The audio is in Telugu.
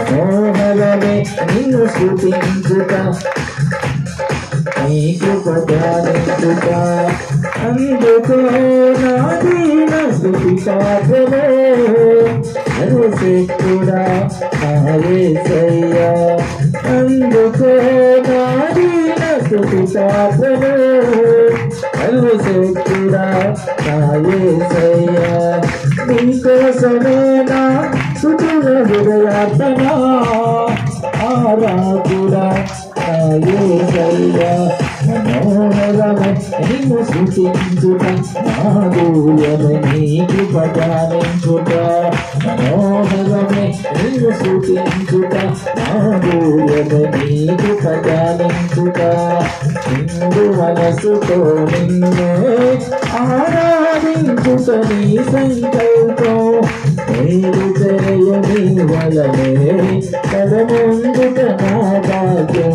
మనోహరమే నిన్ను స్తుతించుట నీ కృప ధ్యానించుట అందుకో నా దీన స్తుతి పాత్రమే సర్వశక్తుడా నా యేసయ్యా అందుకో నా దీన స్తుతి పాత్రమే సర్వశక్తుడా నా యేసయ్యా నీకోసమే నా సుతుల హృదయార్పణ ఆరాకుడా నా యేసయ్యా మనోహరమే నిన్ను స్తుతించుట నాదూయమే నీ కృప ధ్యానించుట మనోహరమే నిన్ను స్తుతించుట నాదూయమే నీ కృప ధ్యానించుట నిండు మనసుతో నిన్నే ఆరాధించుట నీ సంకల్పం మేలు చేయని వలనే కదముందుట నా భాగ్యం